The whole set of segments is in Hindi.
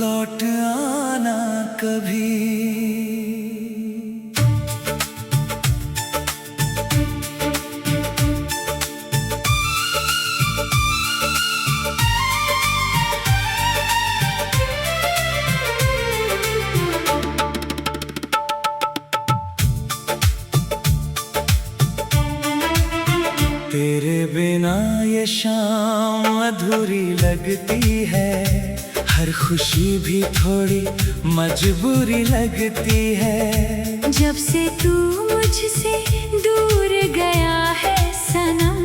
लौट आना कभी। तेरे बिना ये शाम अधूरी लगती है, हर खुशी भी थोड़ी मजबूरी लगती है। जब से तू मुझसे दूर गया है सनम,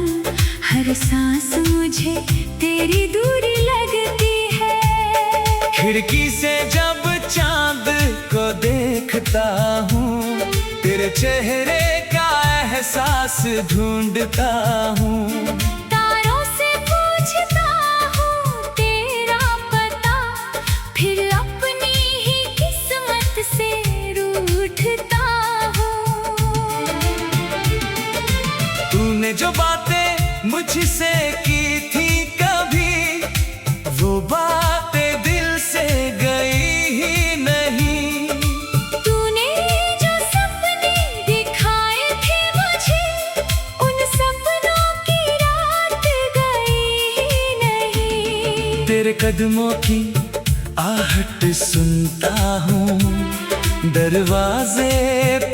हर सांस मुझे तेरी दूरी लगती है। खिड़की से जब चांद को देखता हूँ, तेरे चेहरे का एहसास ढूंढता हूँ। तारों से पूछता हूँ तेरा पता, फिर अपनी ही किस्मत से रूठता हूँ। तूने जो बातें मुझसे की थी कभी, वो बातें दिल से गई ही नहीं। तूने जो सपने दिखाए थे मुझे, उन सपनों की रात गई ही नहीं। तेरे कदमों की आहट सुनता हूँ, दरवाजे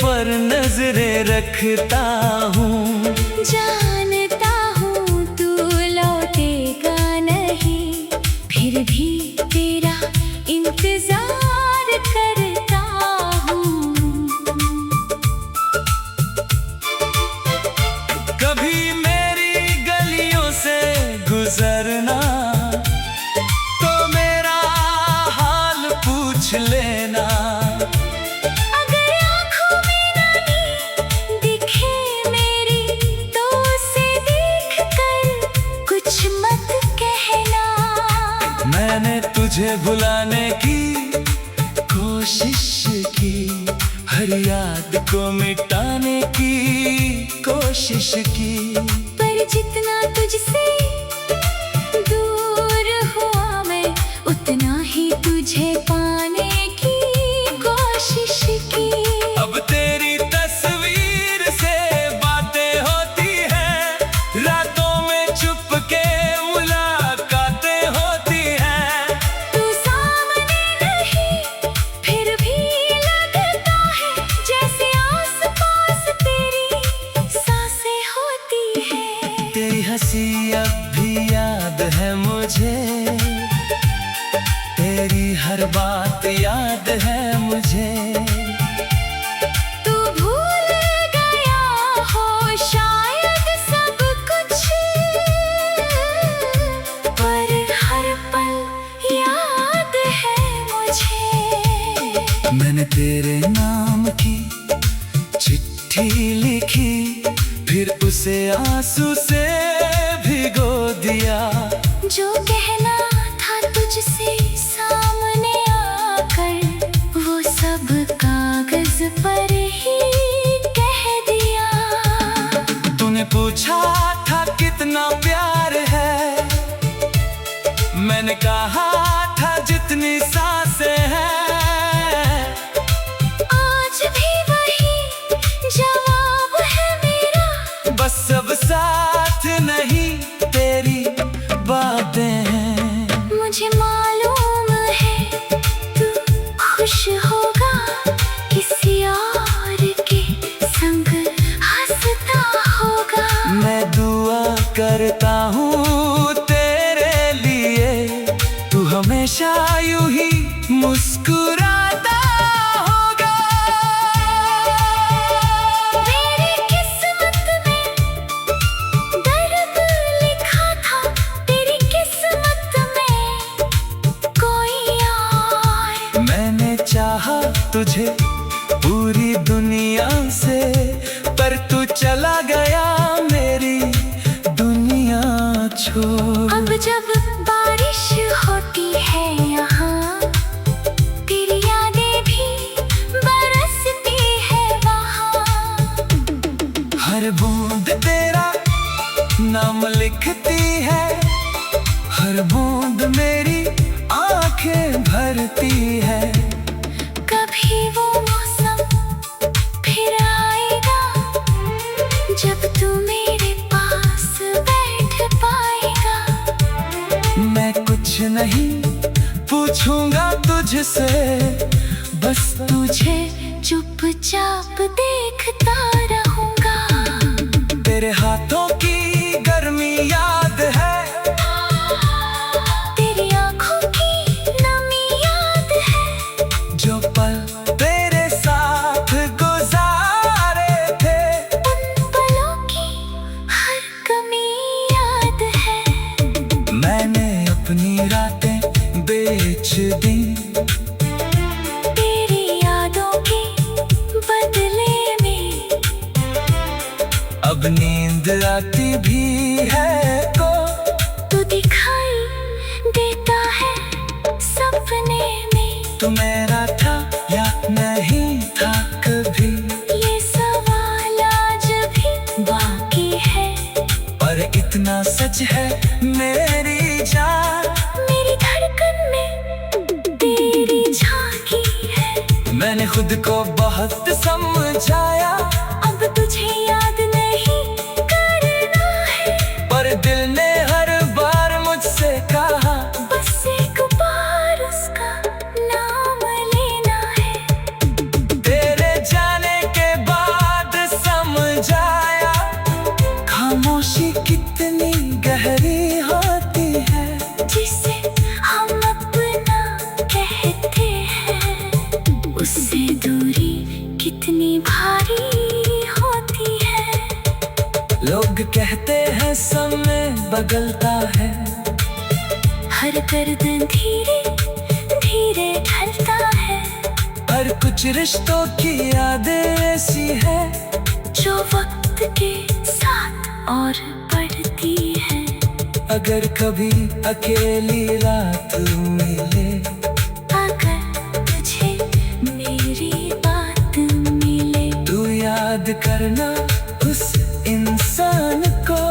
पर नजरें रखता हूँ। जानता हूँ तू लौटेगा नहीं, फिर भी तेरा इंतजार करता हूँ। कभी मेरी गलियों से गुजरना तो मेरा हाल पूछ लेना। अगर आँखों में नमी दिखे मेरी, तो उसे देखकर कुछ मत कहना। मैंने तुझे भुलाने की कोशिश की, हर याद को मिटाने की कोशिश की। पर जितना तुझसे दूर हुआ मैं, उतना ही तुझे पाने की कोशिश की। अब तेरी तस्वीर से बातें होती हैं, रातों में चुपके मुलाकातें होती हैं। तू सामने नहीं, फिर भी लगता है जैसे आस-पास तेरी सांसें होती हैं। तेरी हंसी अब भी याद है मुझे, तेरी हर बात याद है मुझे। तू भूल गया हो शायद सब कुछ, पर हर पल याद है मुझे। मैंने तेरे नाम की चिट्ठी लिखी, फिर उसे आंसू से भिगो दिया। जो कहना था तुझसे सामने आकर, वो सब कागज पर ही कह दिया। तूने पूछा था कितना प्यार है, मैंने कहा था जितनी सांसें हैं। आज भी वही जवाब है मेरा, बस अब साथ नहीं तेरी बातें हैं। मुझे मालूम है तू खुश होगा, किसी और के संग हंसता होगा। मैं दुआ करता हूँ तेरे लिए, तू हमेशा यूं ही मुस्कुराता होगा। मेरी किस्मत में दर्द लिखा था, तेरी किस्मत में कोई और। मैंने चाहा तुझे पूरी दुनिया से, पर तू चला गया मेरी दुनिया छोड़। अब जब बारिश होती है यहाँ, तेरी यादें भी बरसती है। हर बूंद तेरा नाम लिखती है, हर बूंद मेरी आंखें भरती है। कभी वो मौसम फिर आएगा जब तू मेरे पास बैठ पाएगा। मैं कुछ नहीं पूछूंगा तुझसे, बस तुझे चुपचाप देखता रहूंगा। तेरे हाथों की गर्मी याद है, तेरी आंखों की नमी याद है, जो पल तेरे साथ गुजारे थे। उन पलों की हर कमी याद है। मैंने अपनी रातें बेच दी तेरी यादों के बदले में, अब नींद आती भी है तो तू दिखाई देता है सपने में। तू मेरा था या नहीं था कभी, ये सवाल आज भी बाकी है, पर इतना सच है मेरी जान, मेरी धड़कन में तेरी झांकी है। मैंने खुद को बहुत समझाया, अब तुझे याद नहीं करना है, पर दिल ने हर बार मुझसे कहा, बस एक बार उसका नाम लेना है। तेरे जाने के बाद समझाया, खामोशी कितनी गहरी होती है, जिसे हम अपना कहते हैं, उससे दूरी कितनी भारी होती है। लोग कहते हैं समय बदलता है, हर दर्द धीरे धीरे ढलता है, पर कुछ रिश्तों की यादें ऐसी है, जो वक्त के साथ और बढ़ती है। अगर कभी अकेली रात मिले, अगर तुझे मेरी बात मिले, तू याद करना उस इंसान को,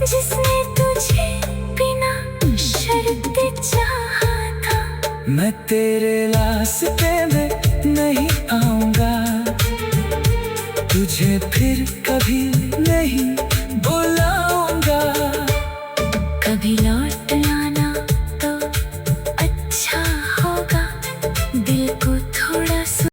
जिसने तुझे बिना शर्त चाहा था। मैं तेरे रास्ते में नहीं आऊंगा, तुझे फिर